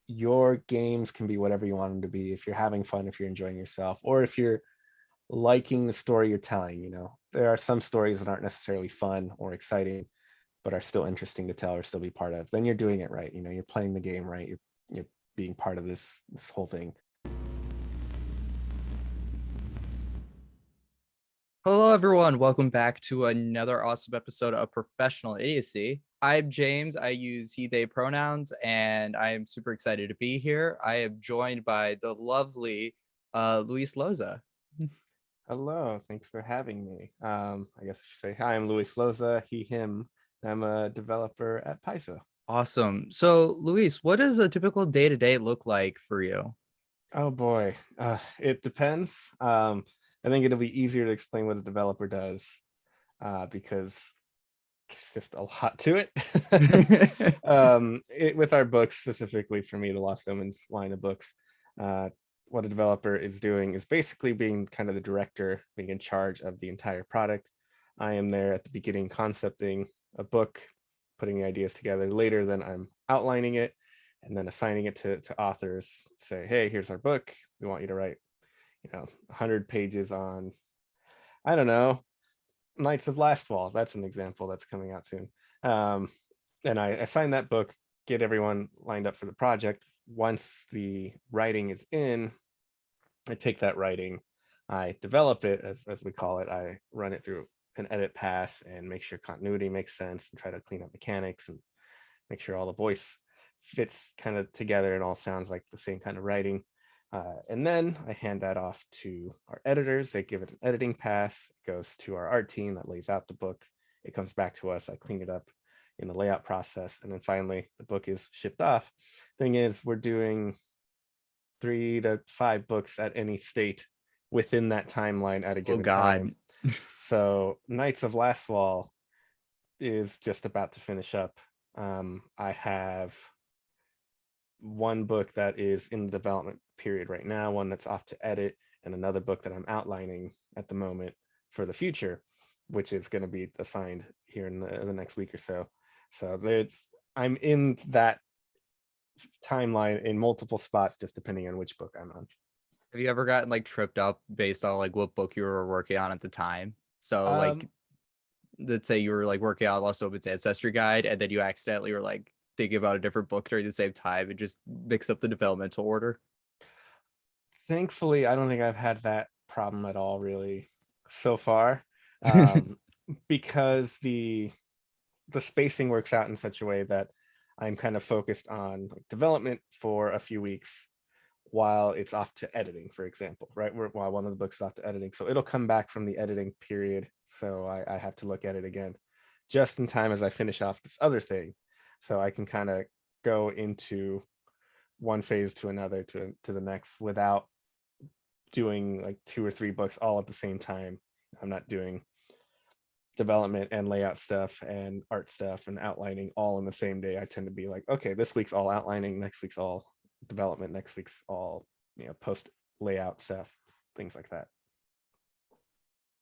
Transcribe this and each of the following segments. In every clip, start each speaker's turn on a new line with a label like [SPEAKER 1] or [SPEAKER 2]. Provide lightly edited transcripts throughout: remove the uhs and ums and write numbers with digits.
[SPEAKER 1] your games can be whatever you want them to be. If you're having fun, if you're enjoying yourself, or if you're liking the story you're telling, there are some stories that aren't necessarily fun or exciting, but are still interesting to tell or still be part of. Then you're doing it right. You're playing the game right. You're being part of this whole thing.
[SPEAKER 2] Hello, everyone. Welcome back to another awesome episode of Professional Idiocy. I'm James. I use he, they pronouns, and I am super excited to be here. I am joined by the lovely Luis Loza.
[SPEAKER 1] Hello, thanks for having me. I guess I should say hi. I'm Luis Loza. He, him. I'm a developer at Paisa.
[SPEAKER 2] Awesome. So, Luis, what does a typical day to day look like for you?
[SPEAKER 1] Oh boy, it depends. I think it'll be easier to explain what a developer does because there's just a lot to it. With our books, specifically for me, the Lost Omens line of books, what a developer is doing is basically being kind of the director, being in charge of the entire product. I am there at the beginning, concepting a book, putting the ideas together. Later, then I'm outlining it and then assigning it to authors. Say, hey, here's our book. We want you to write, 100 pages on, I don't know, Knights of Lastfall. That's an example that's coming out soon. And I assign that book, get everyone lined up for the project. Once the writing is in, I take that writing, I develop it as we call it. I run it through an edit pass and make sure continuity makes sense and try to clean up mechanics and make sure all the voice fits kind of together and all sounds like the same kind of writing. And then I hand that off to our editors. They give it an editing pass. It goes to our art team that lays out the book. It comes back to us. I clean it up in the layout process. And then finally, the book is shipped off. Thing is, we're doing 3 to 5 books at any state within that timeline at a
[SPEAKER 2] Oh,
[SPEAKER 1] given time.
[SPEAKER 2] God.
[SPEAKER 1] So Knights of Lastfall is just about to finish up. I have one book that is in the development period right now, one that's off to edit, and another book that I'm outlining at the moment for the future, which is going to be assigned here in the next week or so. So I'm in that timeline in multiple spots, just depending on which book I'm on.
[SPEAKER 2] Have you ever gotten like tripped up based on like what book you were working on at the time? So,
[SPEAKER 1] Um,
[SPEAKER 2] let's say you were like working on Lost Omens Ancestry Guide, and then you accidentally were like thinking about a different book during the same time and just mix up the developmental order.
[SPEAKER 1] Thankfully, I don't think I've had that problem at all, really, so far, um, because the spacing works out in such a way that I'm kind of focused on like development for a few weeks while it's off to editing, for example, right? While one of the books is off to editing. So it'll come back from the editing period. So I have to look at it again just in time as I finish off this other thing. So I can kind of go into one phase to another to the next without doing like 2 or 3 books all at the same time. I'm not doing development and layout stuff and art stuff and outlining all in the same day. I tend to be like, okay, this week's all outlining, next week's all development, next week's all post layout stuff, things like that.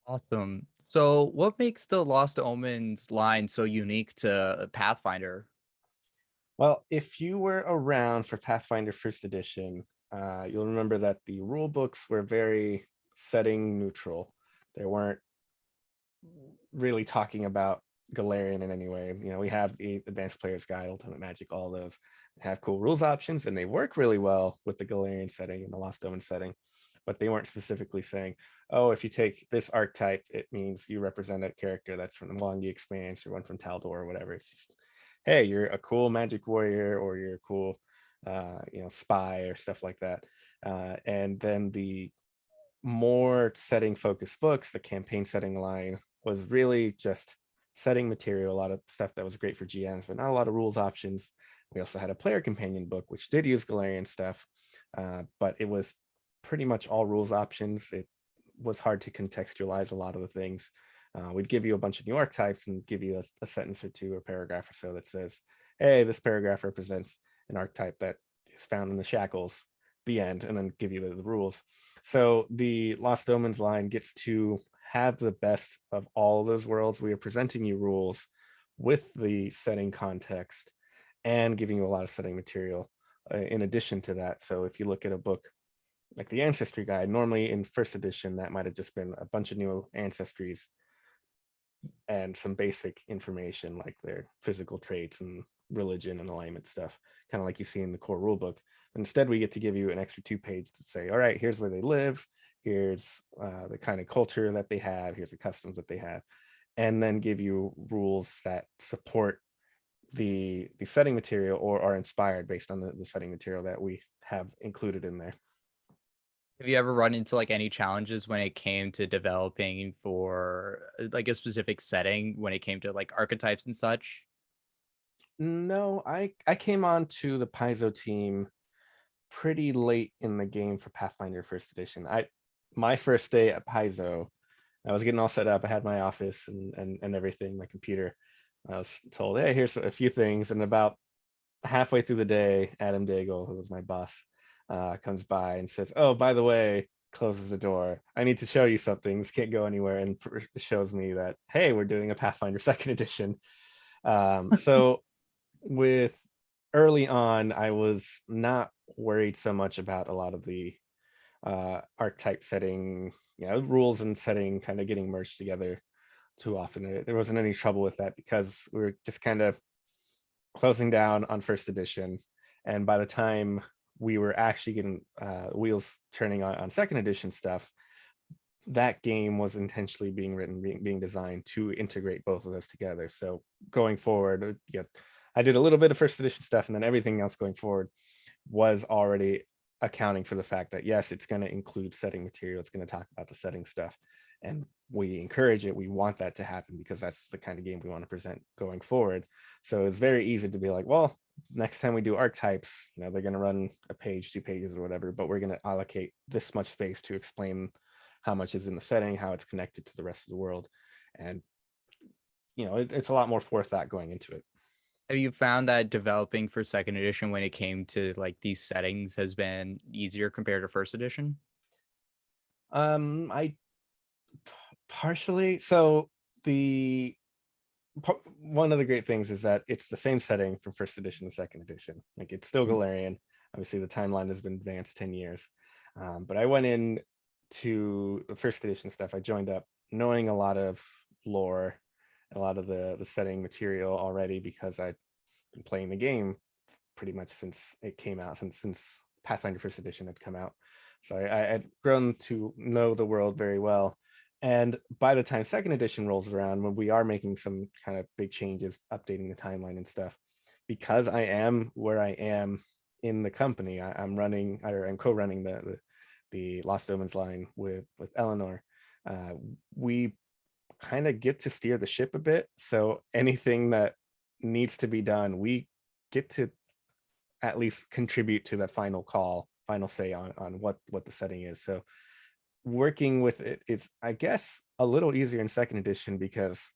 [SPEAKER 2] Awesome. So, what makes the Lost Omens line so unique to Pathfinder?
[SPEAKER 1] Well, if you were around for Pathfinder First Edition, you'll remember that the rule books were very setting neutral. They weren't really talking about Galarian in any way. We have the Advanced Player's Guide, Ultimate Magic, all those have cool rules options, and they work really well with the Galarian setting and the Lost Omen setting. But they weren't specifically saying, oh, if you take this archetype, it means you represent a character that's from the Wangi Expanse or one from Taldor or whatever. It's just, hey, you're a cool magic warrior or you're a cool, spy or stuff like that. And then the more setting focused books, the campaign setting line was really just setting material, a lot of stuff that was great for GMs, but not a lot of rules options. We also had a player companion book, which did use Galarian stuff, but it was pretty much all rules options. It was hard to contextualize a lot of the things. We'd give you a bunch of new archetypes and give you a sentence or two or paragraph or so that says, hey, this paragraph represents an archetype that is found in the shackles, the end, and then give you the rules. So the Lost Omens line gets to have the best of all of those worlds. We are presenting you rules with the setting context and giving you a lot of setting material in addition to that. So if you look at a book like the Ancestry Guide, normally in first edition, that might have just been a bunch of new ancestries and some basic information like their physical traits and religion and alignment stuff, kind of like you see in the core rulebook. Instead, we get to give you an extra 2 pages to say, all right, here's where they live, here's the kind of culture that they have, here's the customs that they have, and then give you rules that support the setting material or are inspired based on the setting material that we have included in there.
[SPEAKER 2] Have you ever run into like any challenges when it came to developing for like a specific setting when it came to like archetypes and such?
[SPEAKER 1] No, I came on to the Paizo team pretty late in the game for Pathfinder first edition. My first day at Paizo, I was getting all set up. I had my office and everything, my computer. I was told, hey, here's a few things. And about halfway through the day, Adam Daigle, who was my boss, comes by and says, oh, by the way, closes the door. I need to show you something. This can't go anywhere. And shows me that, hey, we're doing a Pathfinder second edition. So with early on, I was not worried so much about a lot of the archetype setting, rules and setting kind of getting merged together too often. There wasn't any trouble with that because we were just kind of closing down on first edition. And by the time we were actually getting wheels turning on second edition stuff, that game was intentionally being written, being designed to integrate both of those together. So going forward, I did a little bit of first edition stuff, and then everything else going forward was already accounting for the fact that yes, it's going to include setting material, it's going to talk about the setting stuff, and we encourage it. We want that to happen because that's the kind of game we want to present going forward. So it's very easy to be like, well, next time we do archetypes, they're going to run a page, 2 pages or whatever, but we're going to allocate this much space to explain how much is in the setting, how it's connected to the rest of the world. And it's a lot more forethought going into it.
[SPEAKER 2] Have you found that developing for second edition when it came to like these settings has been easier compared to first edition?
[SPEAKER 1] I partially. So the one of the great things is that it's the same setting from first edition to second edition. Like it's still Galarian. Obviously, the timeline has been advanced 10 years. But I went in to the first edition stuff. I joined up knowing a lot of lore, a lot of the setting material already because I'd been playing the game pretty much since it came out, since Pathfinder first edition had come out. So I had grown to know the world very well. And by the time second edition rolls around, when we are making some kind of big changes, updating the timeline and stuff, because I am where I am in the company, I'm co-running the Lost Omens line with Eleanor. We kind of get to steer the ship a bit. So anything that needs to be done, we get to at least contribute to that final say on what the setting is. So working with it is, I guess, a little easier in second edition because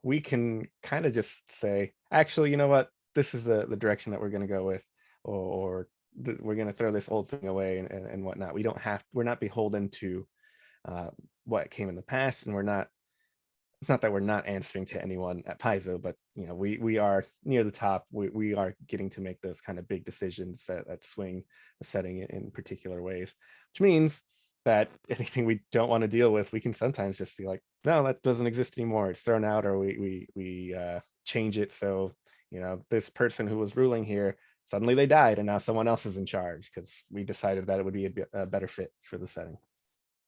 [SPEAKER 1] we can kind of just say, actually, you know what, this is the direction that we're going to go with, or we're going to throw this old thing away and whatnot. We're not beholden to what came in the past, and it's not that we're not answering to anyone at Paizo, but we are near the top. We are getting to make those kind of big decisions that swing the setting in particular ways, which means that anything we don't want to deal with, we can sometimes just be like, no, that doesn't exist anymore. It's thrown out, or we change it. So this person who was ruling here, suddenly they died, and now someone else is in charge because we decided that it would be a better fit for the setting.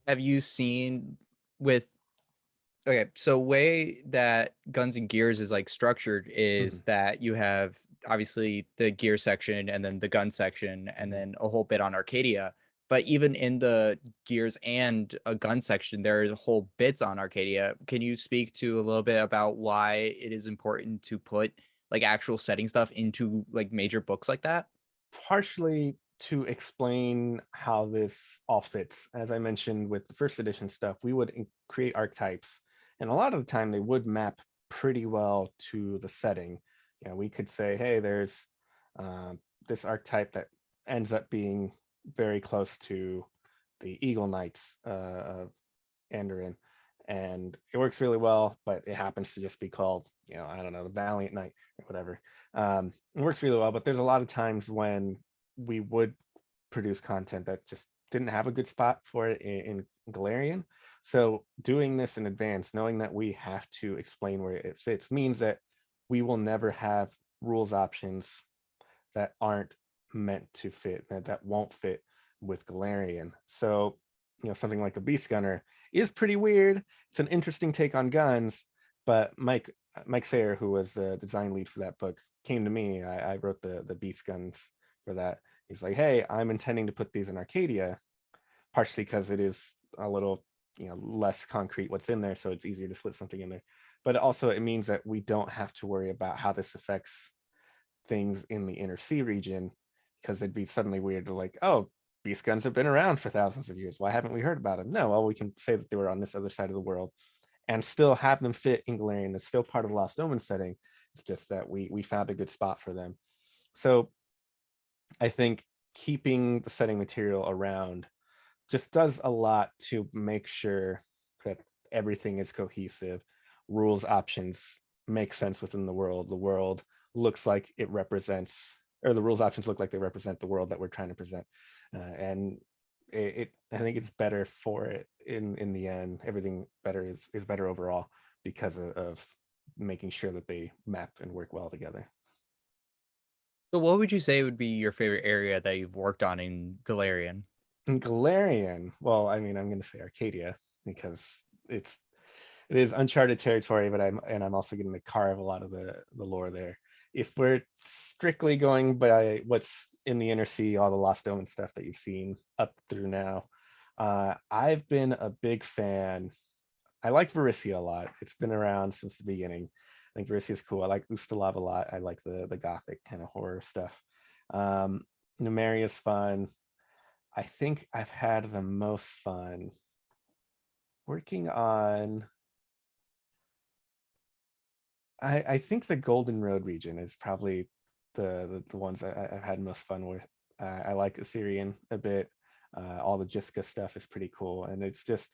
[SPEAKER 2] Have you seen with okay, so way that Guns and Gears is like structured is that you have obviously the gear section and then the gun section and then a whole bit on Arcadia. But even in the gears and a gun section, there are whole bits on Arcadia. Can you speak to a little bit about why it is important to put like actual setting stuff into like major books like that?
[SPEAKER 1] Partially to explain how this all fits. As I mentioned with the first edition stuff, we would create archetypes, and a lot of the time they would map pretty well to the setting. We could say, hey, there's this archetype that ends up being very close to the Eagle Knights of Andoran, and it works really well, but it happens to just be called, I don't know, the Valiant Knight or whatever. It works really well, but there's a lot of times when we would produce content that just didn't have a good spot for it in Galarian. So doing this in advance, knowing that we have to explain where it fits, means that we will never have rules options that aren't meant to fit, that won't fit with Galarian. So, something like a Beast Gunner is pretty weird. It's an interesting take on guns, but Mike Sayer, who was the design lead for that book, came to me. I wrote the Beast Guns for that. He's like, hey, I'm intending to put these in Arcadia, partially because it is a little less concrete what's in there, so it's easier to slip something in there. But also it means that we don't have to worry about how this affects things in the inner sea region, because it'd be suddenly weird to like, oh, beast guns have been around for thousands of years. Why haven't we heard about them? No, well, we can say that they were on this other side of the world and still have them fit in Galarian. That's still part of the Lost Omens setting. It's just that we found a good spot for them. So I think keeping the setting material around just does a lot to make sure that everything is cohesive. Rules options make sense within the world. The world looks like it represents, or the rules options look like they represent the world that we're trying to present. And I think it's better for it in the end. Everything better is better overall because of making sure that they map and work well together.
[SPEAKER 2] So what would you say would be your favorite area that you've worked on in Galarian?
[SPEAKER 1] In Galarian, well, I mean, I'm going to say Arcadia because it is uncharted territory, but I'm also getting to carve a lot of the lore there. If we're strictly going by what's in the inner sea, all the Lost Omen stuff that you've seen up through now, I've been a big fan. I like Varisia a lot. It's been around since the beginning. I think Varisia is cool. I like Ustalav a lot. I like the gothic kind of horror stuff. Numeria is fun. I think I've had the most fun working on. I think the Golden Road region is probably the ones I've had most fun with. I like Assyrian a bit. All the Jiska stuff is pretty cool, and it's just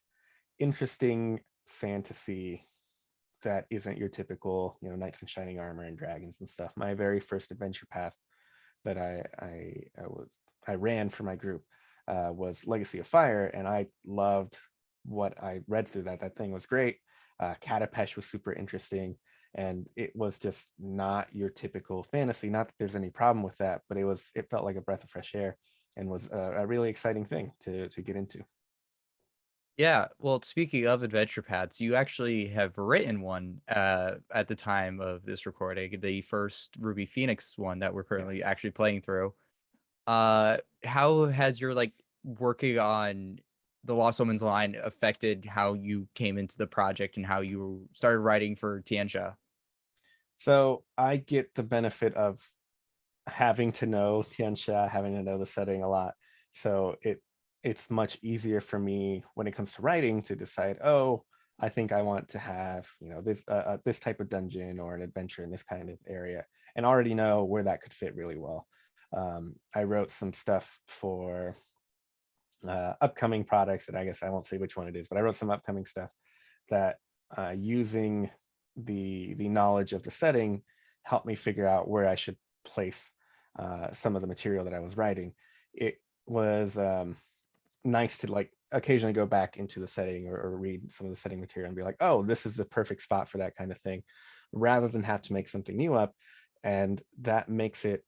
[SPEAKER 1] interesting fantasy that isn't your typical, knights in shining armor and dragons and stuff. My very first adventure path that I ran for my group was Legacy of Fire, and I loved what I read through that. That thing was great. Katapesh was super interesting, and it was just not your typical fantasy. Not that there's any problem with that, but it felt like a breath of fresh air and was a really exciting thing to get into.
[SPEAKER 2] Yeah, well, speaking of adventure paths, you actually have written one at the time of this recording, the first Ruby Phoenix one that we're currently
[SPEAKER 1] Yes.
[SPEAKER 2] actually playing through. How has your like working on the Lost Omens line affected how you came into the project and how you started writing for Tian?
[SPEAKER 1] So I get the benefit of having to know Tian, having to know the setting a lot. So it's much easier for me when it comes to writing to decide, oh, I think I want to have this type of dungeon or an adventure in this kind of area, and already know where that could fit really well. I wrote some stuff for upcoming products that I guess I won't say which one it is, but I wrote some upcoming stuff that using the knowledge of the setting helped me figure out where I should place some of the material that I was writing. It was nice to like occasionally go back into the setting or read some of the setting material and be like, oh, this is the perfect spot for that kind of thing, rather than have to make something new up. And that makes it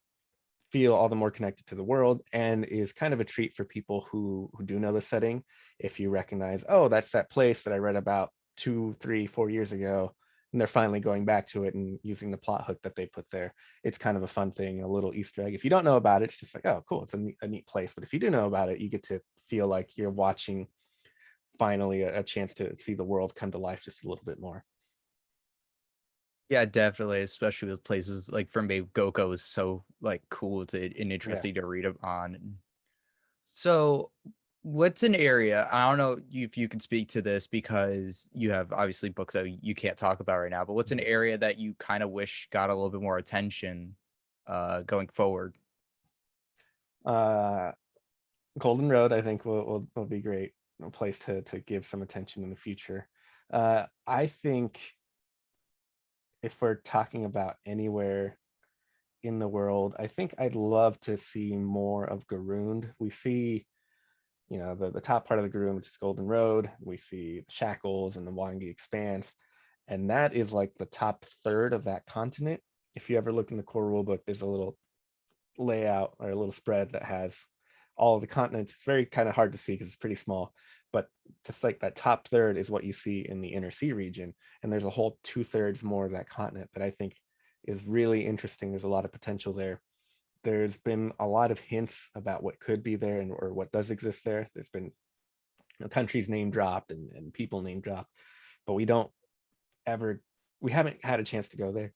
[SPEAKER 1] feel all the more connected to the world, and is kind of a treat for people who do know the setting. If you recognize, oh, that's that place that I read about 2, 3, 4 years ago, and they're finally going back to it and using the plot hook that they put there, it's kind of a fun thing, a little Easter egg. If you don't know about it, it's just like, oh, cool, it's a neat place. But if you do know about it, you get to feel like you're watching finally a chance to see the world come to life just a little bit more.
[SPEAKER 2] Yeah, definitely, especially with places like from Goko is so like cool and
[SPEAKER 1] Yeah.
[SPEAKER 2] interesting to read on. So, what's an area? I don't know if you can speak to this because you have obviously books that you can't talk about right now, but what's an area that you kind of wish got a little bit more attention going forward?
[SPEAKER 1] uh Golden Road, I think will be great, a place to give some attention in the future. I think if we're talking about anywhere in the world. I think I'd love to see more of Garund. We see, the top part of the Garund, which is Golden Road. We see the Shackles and the Wangi Expanse, and that is like the top third of that continent. If you ever look in the core rulebook, there's a little layout or a little spread that has all of the continents. It's very kind of hard to see because it's pretty small, but just like that top third is what you see in the inner sea region, and there's a whole 2/3 more of that continent that I think is really interesting. There's a lot of potential there. There's been a lot of hints about what could be there and or what does exist there. There's been countries name dropped and people name dropped, but we haven't had a chance to go there,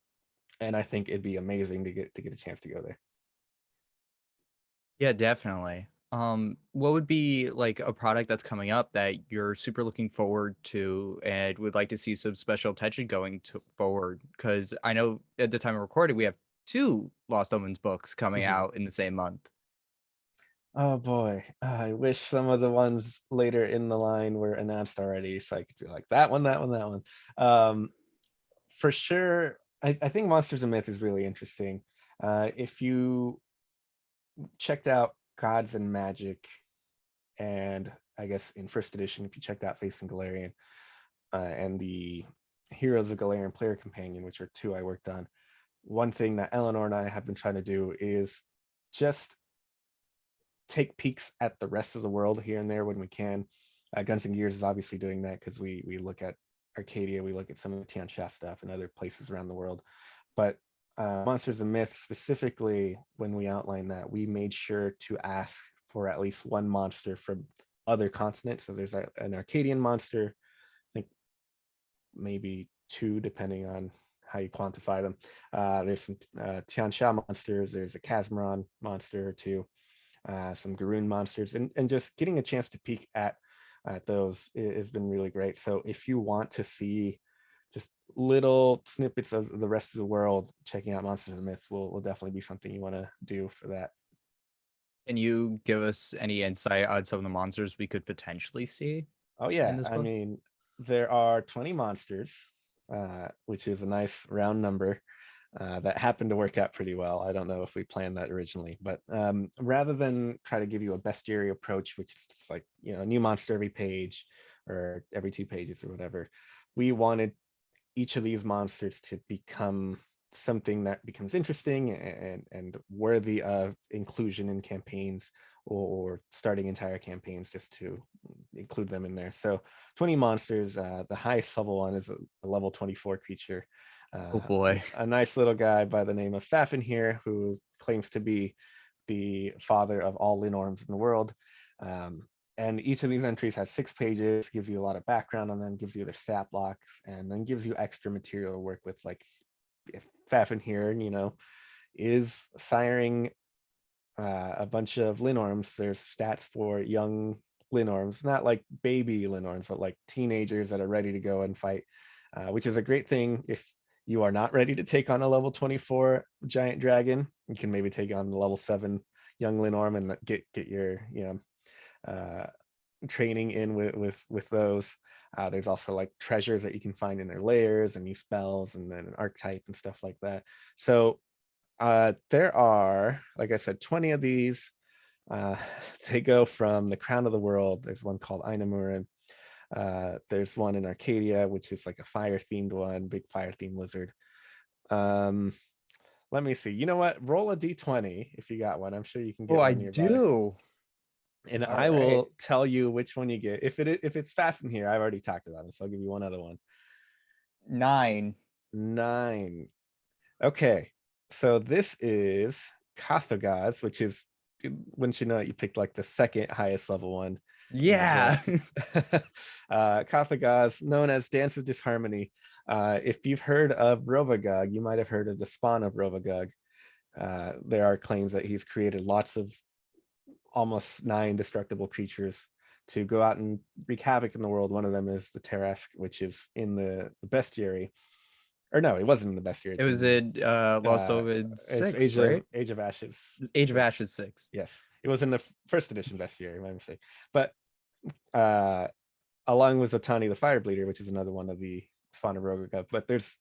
[SPEAKER 1] and I think it'd be amazing to get a chance to go there.
[SPEAKER 2] Yeah, definitely. What would be like a product that's coming up that you're super looking forward to and would like to see some special attention going to forward? Because I know at the time of recording, we have 2 Lost Omens books coming out in the same month.
[SPEAKER 1] Oh boy, I wish some of the ones later in the line were announced already, so I could be like that one, that one, that one. For sure, I think Monsters and Myth is really interesting. If you checked out Gods and Magic, and I guess in first edition, if you checked out Facing Galarian, and the Heroes of Galarian Player Companion, which are 2 I worked on, one thing that Eleanor and I have been trying to do is just take peeks at the rest of the world here and there when we can. Guns and Gears is obviously doing that because we look at Arcadia, we look at some of the Tian stuff and other places around the world. But Monsters and Myths, specifically, when we outline that, we made sure to ask for at least one monster from other continents. So there's an Arcadian monster, I think maybe 2, depending on how you quantify them. There's some Tian monsters, there's a Casmaron monster or 2, some Garund monsters, and just getting a chance to peek at those has been really great. So if you want to see just little snippets of the rest of the world, checking out Monsters and Myths will definitely be something you want to do for that.
[SPEAKER 2] Can you give us any insight on some of the monsters we could potentially see?
[SPEAKER 1] Oh yeah,
[SPEAKER 2] in this
[SPEAKER 1] I
[SPEAKER 2] book?
[SPEAKER 1] mean, there are 20 monsters, which is a nice round number. That happened to work out pretty well. I don't know if we planned that originally, but rather than try to give you a bestiary approach, which is just like, a new monster every page or every 2 pages or whatever, we wanted each of these monsters to become something that becomes interesting and worthy of inclusion in campaigns or starting entire campaigns, just to include them in there. So 20 monsters. The highest level one is a level 24 creature.
[SPEAKER 2] Oh boy.
[SPEAKER 1] A nice little guy by the name of Fafnir, who claims to be the father of all Linorms in the world. And each of these entries has 6 pages, gives you a lot of background on them, gives you their stat blocks, and then gives you extra material to work with. Like if Fafnir, is siring a bunch of Linorms, there's stats for young Linorms, not like baby Linorms, but like teenagers that are ready to go and fight, which is a great thing. If you are not ready to take on a level 24 giant dragon, you can maybe take on the level 7 young Linorm and get your training in with those. There's also like treasures that you can find in their lairs and new spells and then an archetype and stuff like that. So there are, like I said, 20 of these. They go from the Crown of the World. There's one called Einamurin. There's one in Arcadia, which is like a fire themed one, big fire themed lizard. Let me see. You know what? Roll a d20 if you got one. I'm sure you can get
[SPEAKER 2] Oh, I
[SPEAKER 1] one nearby.
[SPEAKER 2] do.
[SPEAKER 1] And
[SPEAKER 2] All
[SPEAKER 1] I
[SPEAKER 2] right.
[SPEAKER 1] will tell you which one you get. If it's Fafnir, I've already talked about it, so I'll give you one other one.
[SPEAKER 2] 9.
[SPEAKER 1] 9. Okay, so this is Kathagaz, which is, wouldn't you know it, you picked like the second highest level one.
[SPEAKER 2] Yeah.
[SPEAKER 1] Kathagaz, known as Dance of Disharmony. If you've heard of Rovagug, you might have heard of the spawn of Rovagug. There are claims that he's created lots of almost 9 destructible creatures to go out and wreak havoc in the world. One of them is the Terrask, which is in the bestiary. Or no, it wasn't in the bestiary.
[SPEAKER 2] It was in Lost Omens
[SPEAKER 1] It's
[SPEAKER 2] 6, right?
[SPEAKER 1] Age of Ashes.
[SPEAKER 2] Age of
[SPEAKER 1] 6.
[SPEAKER 2] Ashes 6.
[SPEAKER 1] Yes, it was in the first edition bestiary, my mistake. But along with Zotani the Firebleeder, which is another one of the spawn of Rovagug. But there's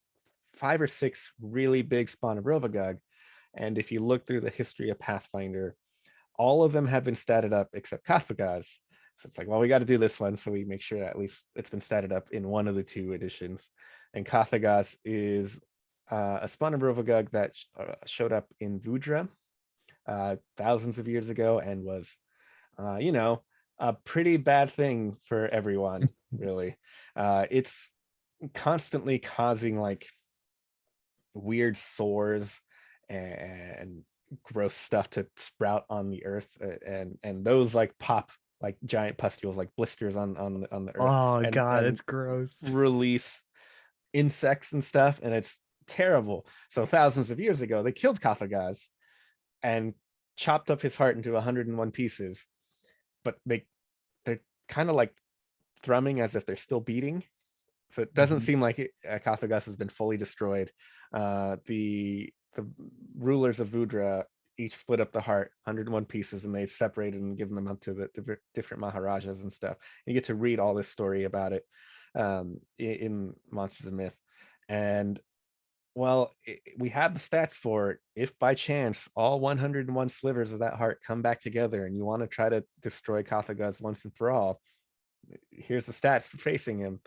[SPEAKER 1] 5 or 6 really big spawn of Rovagug, And if you look through the history of Pathfinder, all of them have been statted up except Kathagaz. So it's like, well, we got to do this one, so we make sure at least it's been statted up in one of the two editions. And Kathagaz is a spawn of Rovagug that showed up in Vudra thousands of years ago and was, a pretty bad thing for everyone, really. It's constantly causing like weird sores and gross stuff to sprout on the earth, and those like pop like giant pustules, like blisters on the earth.
[SPEAKER 2] Oh God,
[SPEAKER 1] And
[SPEAKER 2] it's gross.
[SPEAKER 1] release insects and stuff, and it's terrible. So thousands of years ago, they killed Kathagaz and chopped up his heart into 101 pieces, but they're kind of like thrumming as if they're still beating. So it doesn't seem like Kathagaz has been fully destroyed. The rulers of Vudra each split up the heart 101 pieces, and they separated and given them up to the different Maharajas and stuff. You get to read all this story about it in Monsters of Myth. And well, we have the stats for it. If by chance all 101 slivers of that heart come back together and you want to try to destroy Kathagaz once and for all, here's the stats for facing him.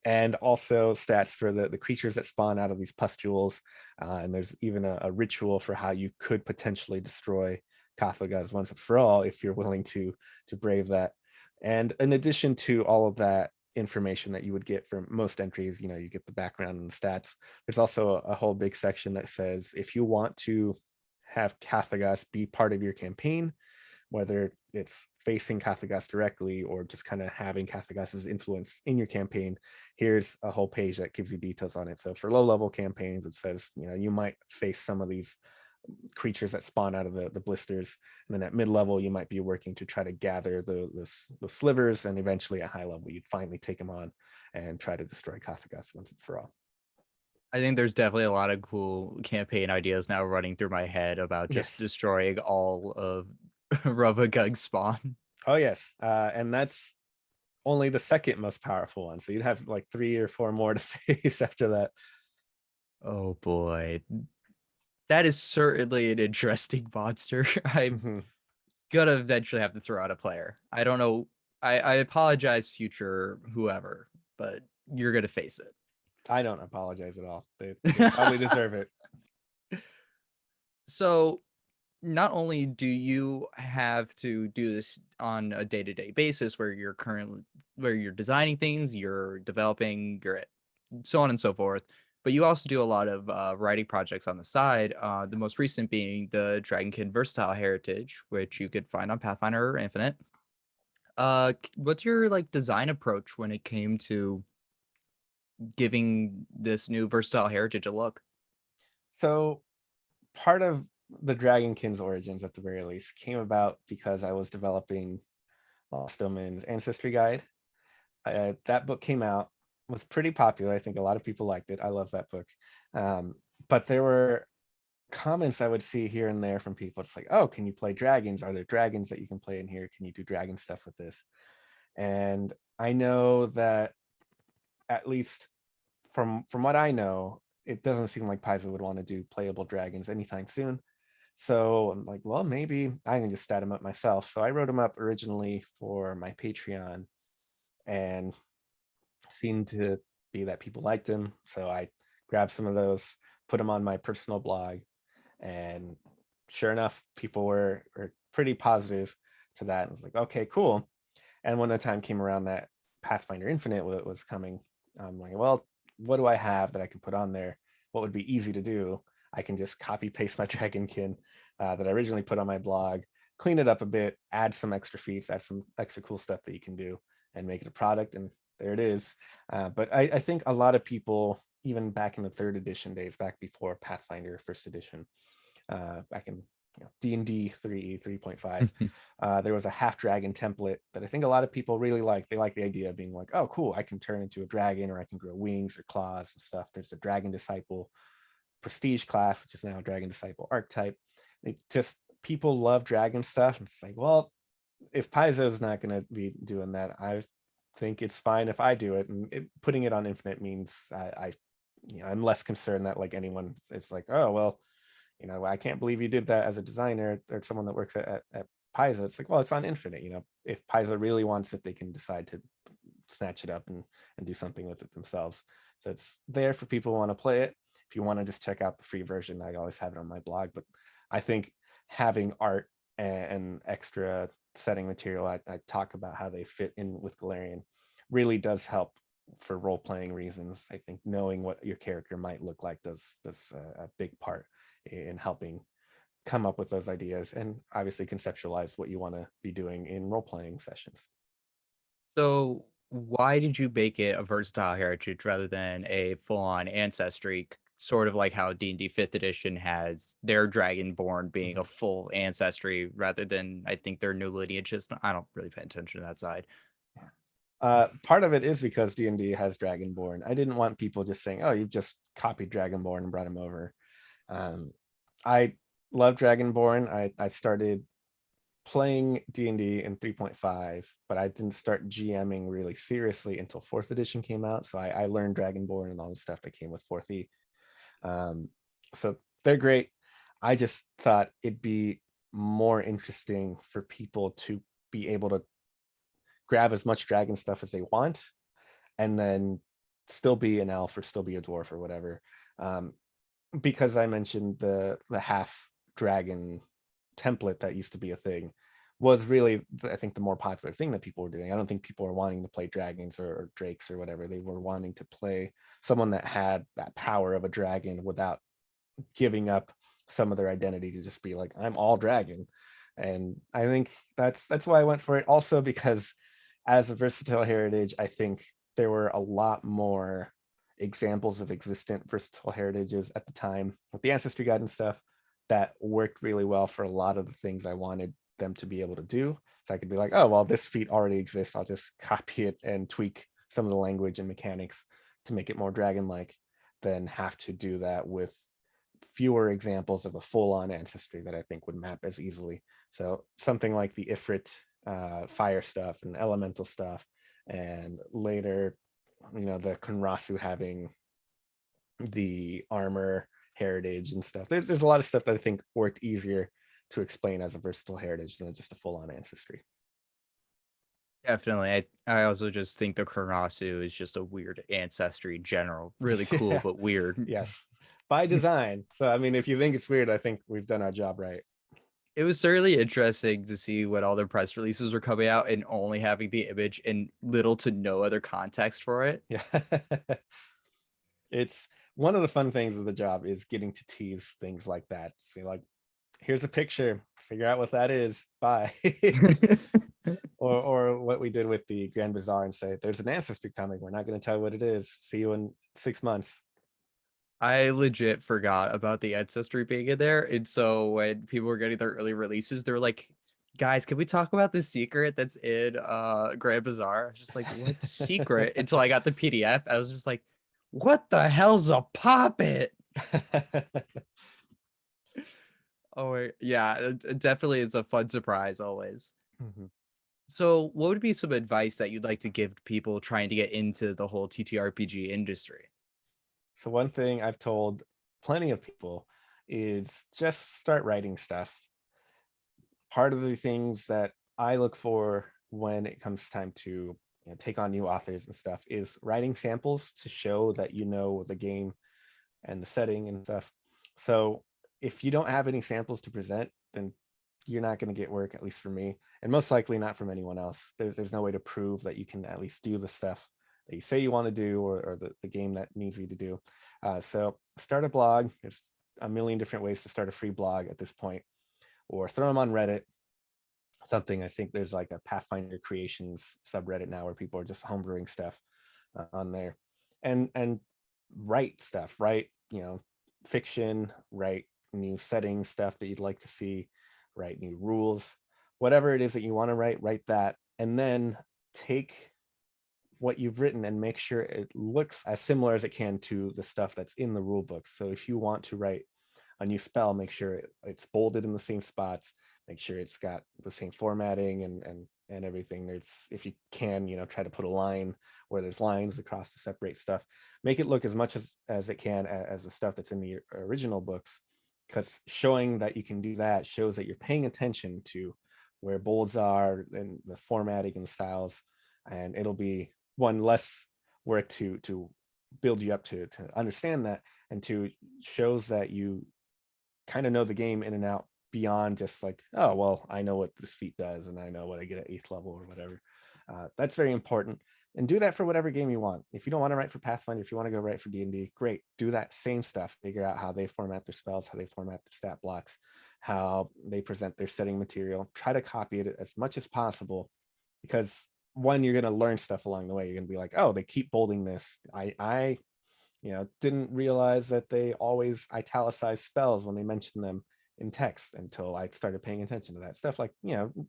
[SPEAKER 1] And also stats for the creatures that spawn out of these pustules. And there's even a ritual for how you could potentially destroy Kathagaz once and for all if you're willing to brave that. And in addition to all of that information that you would get from most entries, you get the background and the stats. There's also a whole big section that says if you want to have Kathagaz be part of your campaign, whether it's facing Kathagaz directly or just kind of having Kathagaz's influence in your campaign, here's a whole page that gives you details on it. So for low-level campaigns, it says, you might face some of these creatures that spawn out of the blisters, and then at mid-level you might be working to try to gather the slivers, and eventually at high level you'd finally take them on and try to destroy Kathagaz once and for all.
[SPEAKER 2] I think there's definitely a lot of cool campaign ideas now running through my head about just destroying all of Rovagug spawn.
[SPEAKER 1] Oh yes, and that's only the second most powerful one, so you'd have like 3 or 4 more to face after that.
[SPEAKER 2] Oh boy, that is certainly an interesting monster. I'm gonna eventually have to throw out a player. I don't know. I apologize, future whoever, but you're gonna face it.
[SPEAKER 1] I don't apologize at all. They probably deserve it.
[SPEAKER 2] So not only do you have to do this on a day-to-day basis where you're designing things, you're developing, you're so on and so forth, but you also do a lot of writing projects on the side. The most recent being the Dragonkin Versatile Heritage, which you could find on Pathfinder or Infinite. What's your design approach when it came to giving this new Versatile Heritage a look?
[SPEAKER 1] So part of the Dragonkin's origins, at the very least, came about because I was developing Lost Omens Ancestry Guide. That book came out, was pretty popular. I think a lot of people liked it. I love that book. But there were comments I would see here and there from people. It's like, oh, can you play dragons? Are there dragons that you can play in here? Can you do dragon stuff with this? And I know that, at least from what I know, it doesn't seem like Paizo would want to do playable dragons anytime soon. So I'm like, well, maybe I can just stat them up myself. So I wrote them up originally for my Patreon, and seemed to be that people liked them. So I grabbed some of those, put them on my personal blog, and sure enough, people were pretty positive to that. And I was like, okay, cool. And when the time came around that Pathfinder Infinite was coming, I'm like, well, what do I have that I can put on there? What would be easy to do? I can just copy paste my Dragonkin that I originally put on my blog, clean it up a bit, add some extra feats, add some extra cool stuff that you can do, and make it a product. And there it is. But I think a lot of people, even back in the 3rd edition days, back before Pathfinder 1st edition, back in D&D 3.5, there was a half dragon template that I think a lot of people really like. They like the idea of being like, oh, cool, I can turn into a dragon, or I can grow wings or claws and stuff. There's a Dragon Disciple prestige class, which is now a Dragon Disciple archetype. People love dragon stuff. And it's like, well, if Paizo is not going to be doing that, I think it's fine if I do it. And putting it on Infinite means I'm less concerned that anyone, it's like, oh, well, I can't believe you did that as a designer or someone that works at Paizo. It's like, well, it's on Infinite. If Paizo really wants it, they can decide to snatch it up and do something with it themselves. So it's there for people who want to play it. If you want to just check out the free version, I always have it on my blog. But I think having art and extra setting material, I talk about how they fit in with Galarian, really does help for role-playing reasons. I think knowing what your character might look like does a big part in helping come up with those ideas and obviously conceptualize what you want to be doing in role-playing sessions.
[SPEAKER 2] So why did you make it a versatile heritage rather than a full-on ancestry, sort of like how D&D 5th edition has their Dragonborn being a full ancestry rather than, I think, their new lineage? I don't really pay attention to that side.
[SPEAKER 1] Part of it is because D&D has Dragonborn. I didn't want people just saying, oh, you've just copied Dragonborn and brought him over. I love Dragonborn. I started playing D&D in 3.5, but I didn't start GMing really seriously until 4th edition came out. So I learned Dragonborn and all the stuff that came with 4th E. So they're great. I just thought it'd be more interesting for people to be able to grab as much dragon stuff as they want and then still be an elf or still be a dwarf or whatever. Because I mentioned the half dragon template that used to be a thing was really, I think, the more popular thing that people were doing. I don't think people were wanting to play dragons or drakes or whatever. They were wanting to play someone that had that power of a dragon without giving up some of their identity to just be like, I'm all dragon. And I think that's why I went for it. Also because as a versatile heritage, I think there were a lot more examples of existent versatile heritages at the time with the ancestry guide and stuff that worked really well for a lot of the things I wanted them to be able to do. So I could be like, oh, well, this feat already exists. I'll just copy it and tweak some of the language and mechanics to make it more dragon-like, than have to do that with fewer examples of a full-on ancestry that I think would map as easily. So something like the Ifrit fire stuff and elemental stuff, and later, the Kunrasu having the armor heritage and stuff. There's a lot of stuff that I think worked easier to explain as a versatile heritage than just a full-on ancestry.
[SPEAKER 2] Definitely. I also just think the Karasu is just a weird ancestry in general. Really cool,
[SPEAKER 1] Yeah.
[SPEAKER 2] but weird.
[SPEAKER 1] Yes, by design. So I mean, if you think it's weird, I think we've done our job right.
[SPEAKER 2] It was certainly interesting to see when all their press releases were coming out and only having the image and little to no other context for it.
[SPEAKER 1] Yeah. It's one of the fun things of the job is getting to tease things like that. So you're like, here's a picture, figure out what that is. Bye. or what we did with the Grand Bazaar and say, there's an ancestry coming. We're not going to tell you what it is. See you in 6 months.
[SPEAKER 2] I legit forgot about the ancestry being in there. And so when people were getting their early releases, they were like, guys, can we talk about the secret that's in Grand Bazaar? I was just like, what secret? Until I got the PDF. I was just like, what the hell's a poppet? Oh, yeah, definitely. It's a fun surprise always.
[SPEAKER 1] Mhm.
[SPEAKER 2] So what would be some advice that you'd like to give people trying to get into the whole TTRPG industry?
[SPEAKER 1] So one thing I've told plenty of people is just start writing stuff. Part of the things that I look for when it comes time to take on new authors and stuff is writing samples to show that you know the game and the setting and stuff. So if you don't have any samples to present, then you're not going to get work, at least for me, and most likely not from anyone else. There's no way to prove that you can at least do the stuff that you say you want to do, or the game that needs you to do. So start a blog. There's a million different ways to start a free blog at this point, or throw them on Reddit. Something, I think there's like a Pathfinder creations subreddit now where people are just homebrewing stuff on there, and write stuff, write fiction, write new setting stuff that you'd like to see, write new rules, whatever it is that you want to write that, and then take what you've written and make sure it looks as similar as it can to the stuff that's in the rule books. So if you want to write a new spell, make sure it's bolded in the same spots, make sure it's got the same formatting and everything. There's, if you can, try to put a line where there's lines across to separate stuff. Make it look as much as it can as the stuff that's in the original books, because showing that you can do that shows that you're paying attention to where bolds are and the formatting and the styles, and it'll be one less work to build you up to understand that, and two, shows that you kind of know the game in and out beyond just like, oh well, I know what this feat does and I know what I get at 8th level or whatever. That's very important. And do that for whatever game you want. If you don't want to write for Pathfinder, if you want to go write for D&D, great, do that same stuff. Figure out how they format their spells, how they format their stat blocks, how they present their setting material. Try to copy it as much as possible, because one, you're going to learn stuff along the way. You're going to be like, oh, they keep bolding this. I didn't realize that they always italicize spells when they mention them in text until I started paying attention to that stuff. Like,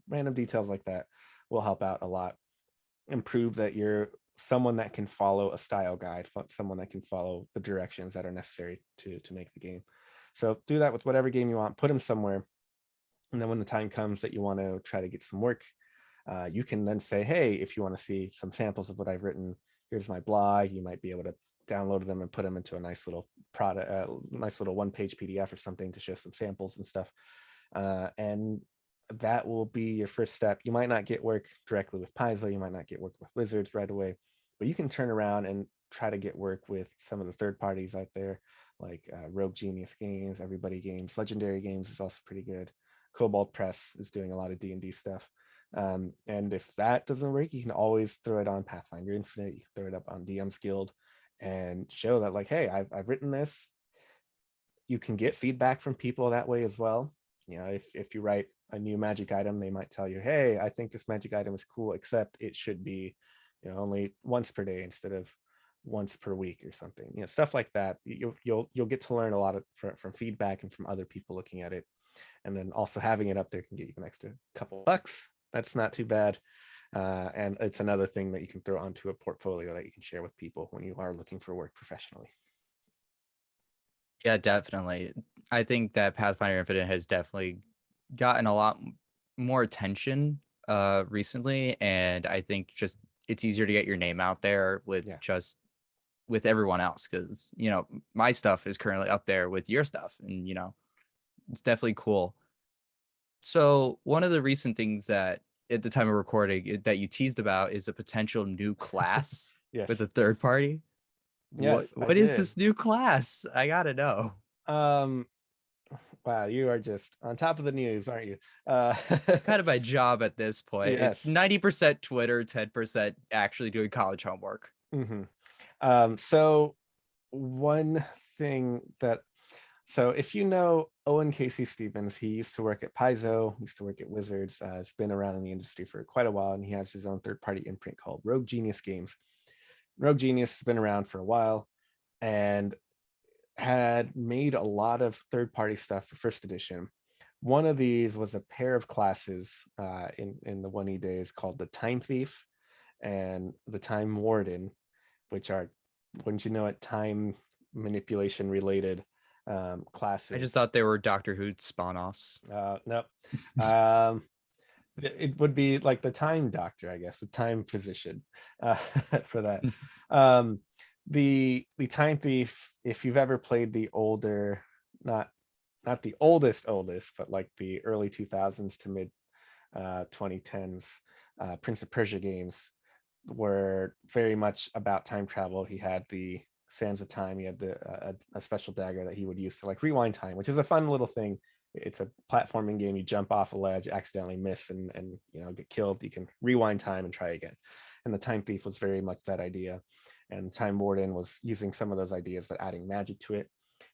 [SPEAKER 1] random details like that will help out a lot and prove that you're someone that can follow a style guide, someone that can follow the directions that are necessary to make the game. So do that with whatever game you want, put them somewhere. And then when the time comes that you want to try to get some work, you can then say, hey, if you want to see some samples of what I've written, here's my blog. You might be able to download them and put them into a nice little product, nice little one-page PDF or something to show some samples and stuff. And that will be your first step. You might not get work directly with Paizo, you might not get work with Wizards right away, but you can turn around and try to get work with some of the third parties out there, like Rogue Genius Games, Everybody Games, Legendary Games is also pretty good. Cobalt Press is doing a lot of D&D stuff. And if that doesn't work, you can always throw it on Pathfinder Infinite, you can throw it up on DM's Guild and show that, like, hey, I've written this. You can get feedback from people that way as well. If you write a new magic item, they might tell you, hey, I think this magic item is cool, except it should be only once per day instead of once per week or something. Stuff like that. You'll get to learn a lot from feedback and from other people looking at it. And then also having it up there can get you an extra couple bucks. That's not too bad. And it's another thing that you can throw onto a portfolio that you can share with people when you are looking for work professionally.
[SPEAKER 2] Yeah, definitely. I think that Pathfinder Infinite has definitely gotten a lot more attention recently, and I think just it's easier to get your name out there with with everyone else, because my stuff is currently up there with your stuff, and it's definitely cool. So one of the recent things that at the time of recording that you teased about is a potential new class with a third party.
[SPEAKER 1] Yes,
[SPEAKER 2] what is this new class? I gotta know.
[SPEAKER 1] Wow, you are just on top of the news, aren't you?
[SPEAKER 2] Kind of my job at this point.
[SPEAKER 1] Yes.
[SPEAKER 2] It's 90% Twitter, 10% actually doing college homework.
[SPEAKER 1] So one thing so if you know Owen Casey Stevens, he used to work at Paizo, used to work at Wizards, has been around in the industry for quite a while, and he has his own third-party imprint called Rogue Genius Games. Rogue Genius has been around for a while and had made a lot of third-party stuff for first edition. One of these was a pair of classes in the 1E days called the Time Thief and the Time Warden, which are, wouldn't you know it, time manipulation related classes.
[SPEAKER 2] I just thought they were Doctor Who spawn-offs.
[SPEAKER 1] No. It would be like the Time Doctor, I guess, the Time Physician for that. The Time Thief, if you've ever played the older, not the oldest, but like the early 2000s to mid 2010s Prince of Persia games, were very much about time travel. He had the Sands of Time. He had a special dagger that he would use to like rewind time, which is a fun little thing. It's a platforming game. You jump off a ledge, accidentally miss, and get killed. You can rewind time and try again. And the Time Thief was very much that idea. And Time Warden was using some of those ideas, but adding magic to it.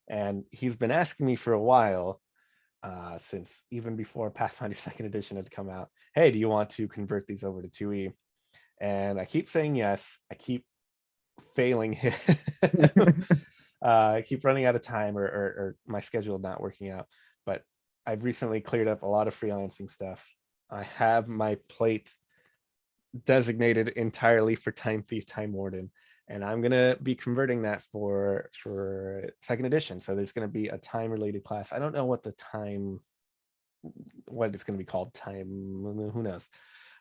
[SPEAKER 1] And he's been asking me for a while, since even before Pathfinder 2nd edition had come out, hey, do you want to convert these over to 2E? And I keep saying yes. I keep failing. I keep running out of time, or my schedule not working out. But I've recently cleared up a lot of freelancing stuff. I have my plate designated entirely for Time Thief, Time Warden, and I'm gonna be converting that for 2nd edition. So there's gonna be a time related class. I don't know what it's gonna be called. Time, who knows?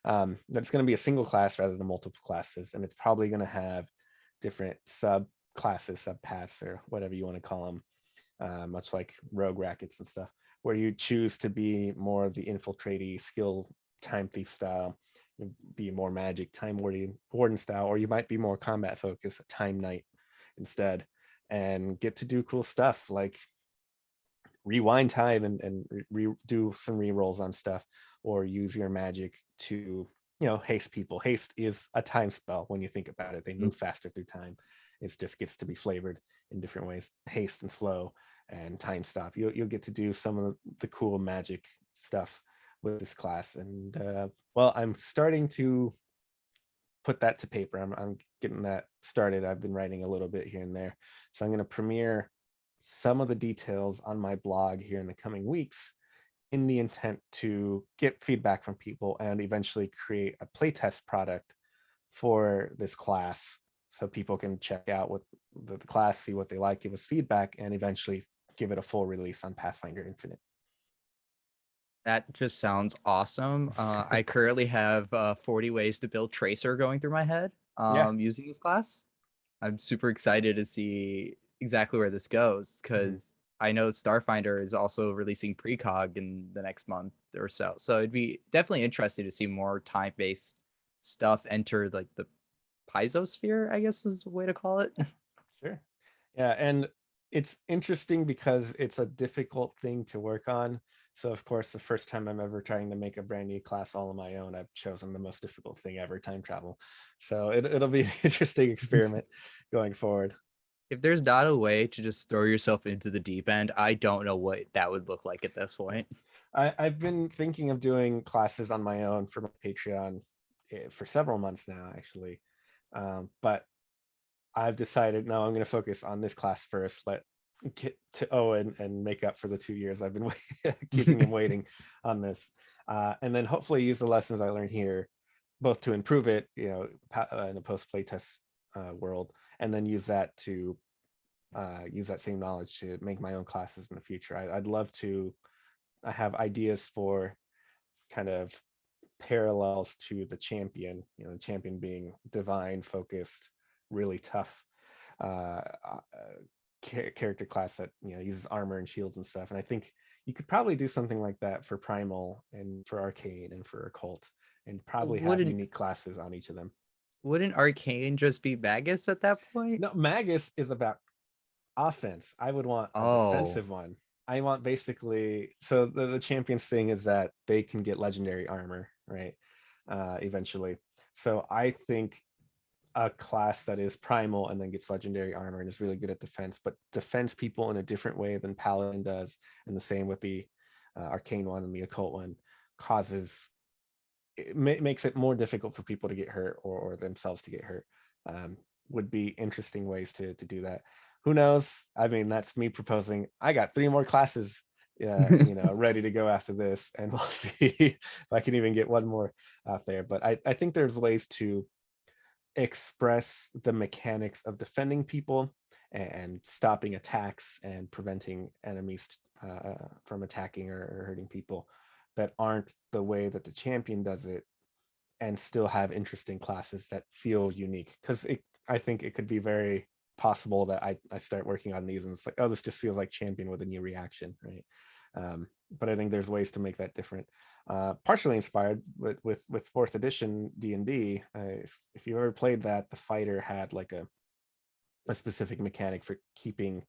[SPEAKER 1] But it's gonna be a single class rather than multiple classes, and it's probably gonna have different sub classes, sub paths, or whatever you want to call them, much like rogue rackets and stuff, where you choose to be more of the infiltratey skill time thief style, be more magic time warden style, or you might be more combat focused, a time knight instead, and get to do cool stuff like rewind time and do some rerolls on stuff, or use your magic to haste people. Haste is a time spell when you think about it. They move faster through time. It just gets to be flavored in different ways. Haste and slow and time stop. You'll get to do some of the cool magic stuff with this class. And well, I'm starting to put that to paper. I'm getting that started. I've been writing a little bit here and there. So I'm going to premiere some of the details on my blog here in the coming weeks, in the intent to get feedback from people and eventually create a playtest product for this class, so people can check out what the class, see what they like, give us feedback, and eventually give it a full release on Pathfinder Infinite.
[SPEAKER 2] That just sounds awesome. I currently have 40 ways to build Tracer going through my head using this class. I'm super excited to see exactly where this goes, because I know Starfinder is also releasing precog in the next month or so. So it'd be definitely interesting to see more time-based stuff enter like the piezosphere, I guess is the way to call it.
[SPEAKER 1] Sure. Yeah, and it's interesting because it's a difficult thing to work on. So of course, the first time I'm ever trying to make a brand new class all on my own, I've chosen the most difficult thing ever, time travel. So it'll be an interesting experiment going forward.
[SPEAKER 2] If there's not a way to just throw yourself into the deep end, I don't know what that would look like at this point.
[SPEAKER 1] I've been thinking of doing classes on my own for my Patreon for several months now, actually. But I've decided, no, I'm going to focus on this class first. Let get to Owen and make up for the 2 years I've been keeping him waiting on this, and then hopefully use the lessons I learned here, both to improve it, in a post playtest world, and then use that to use that same knowledge to make my own classes in the future. I'd love to. I have ideas for kind of parallels to the champion. The champion being divine focused, really tough character class that uses armor and shields and stuff. And I think you could probably do something like that for primal and for arcane and for occult, and probably have unique classes on each of them.
[SPEAKER 2] Wouldn't arcane just be Magus at that point?
[SPEAKER 1] No, Magus is about offense. I would want a defensive one. I want basically, so the champions thing is that they can get legendary armor, right? Eventually. So I think a class that is primal and then gets legendary armor and is really good at defense, but defends people in a different way than Paladin does, and the same with the arcane one and the occult one, makes it more difficult for people to get hurt or themselves to get hurt. Would be interesting ways to do that. Who knows? I mean, that's me proposing. I got 3 more classes ready to go after this, and we'll see if I can even get one more out there. But I think there's ways to express the mechanics of defending people and stopping attacks and preventing enemies from attacking or hurting people that aren't the way that the champion does it, and still have interesting classes that feel unique. Because I think it could be very possible that I start working on these and it's like, oh, this just feels like champion with a new reaction, right? But I think there's ways to make that different. Partially inspired with 4th edition D&D. If you ever played that, the fighter had like a specific mechanic for keeping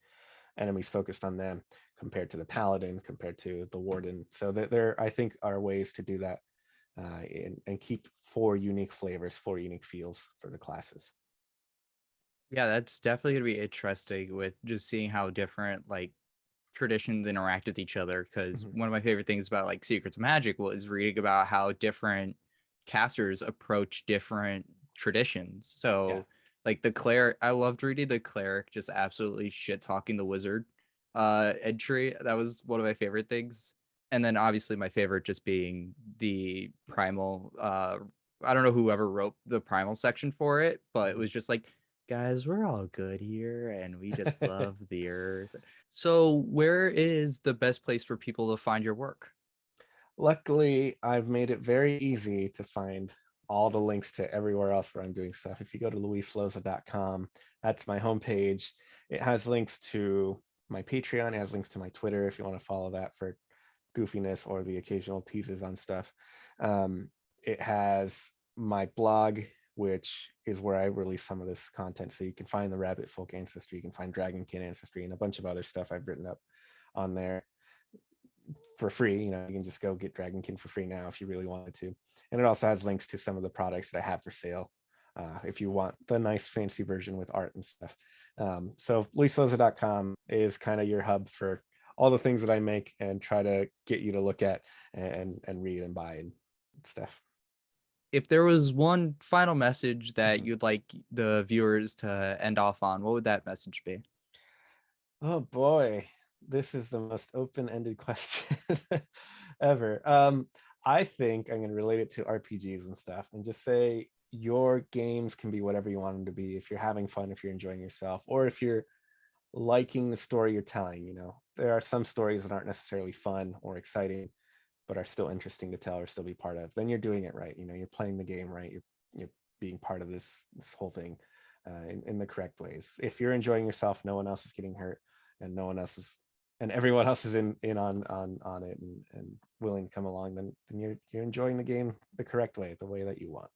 [SPEAKER 1] enemies focused on them, compared to the paladin, compared to the warden. So there I think are ways to do that, and keep 4 unique flavors, 4 unique feels for the classes.
[SPEAKER 2] Yeah, that's definitely gonna be interesting, with just seeing how different like traditions interact with each other. Because one of my favorite things about like Secrets of Magic was reading about how different casters approach different traditions. So like the cleric, I loved reading the cleric just absolutely shit talking the wizard entry. That was one of my favorite things. And then obviously my favorite just being the primal. I don't know whoever wrote the primal section for it, but it was just like, guys, we're all good here and we just love the earth. So where is the best place for people to find your work?
[SPEAKER 1] Luckily, I've made it very easy to find all the links to everywhere else where I'm doing stuff. If you go to luisloza.com, that's my homepage. It has links to my Patreon. It has links to my Twitter if you want to follow that for goofiness or the occasional teases on stuff. It has my blog, which is where I release some of this content. So you can find the Rabbit Folk ancestry, you can find Dragonkin ancestry, and a bunch of other stuff I've written up on there for free. You know, you can just go get Dragonkin for free now if you really wanted to. And it also has links to some of the products that I have for sale if you want the nice fancy version with art and stuff. So luisloza.com is kind of your hub for all the things that I make and try to get you to look at and read and buy and stuff.
[SPEAKER 2] If there was one final message that you'd like the viewers to end off on, what would that message be?
[SPEAKER 1] Oh boy, this is the most open-ended question ever. I think I'm going to relate it to RPGs and stuff and just say your games can be whatever you want them to be. If you're having fun, if you're enjoying yourself, or if you're liking the story you're telling, you know, there are some stories that aren't necessarily fun or exciting, but are still interesting to tell or still be part of. Then you're doing it right. You know, you're playing the game right. You're being part of this whole thing in the correct ways. If you're enjoying yourself, no one else is getting hurt, and no one else is, and everyone else is in on it and willing to come along, then you're enjoying the game the correct way, the way that you want.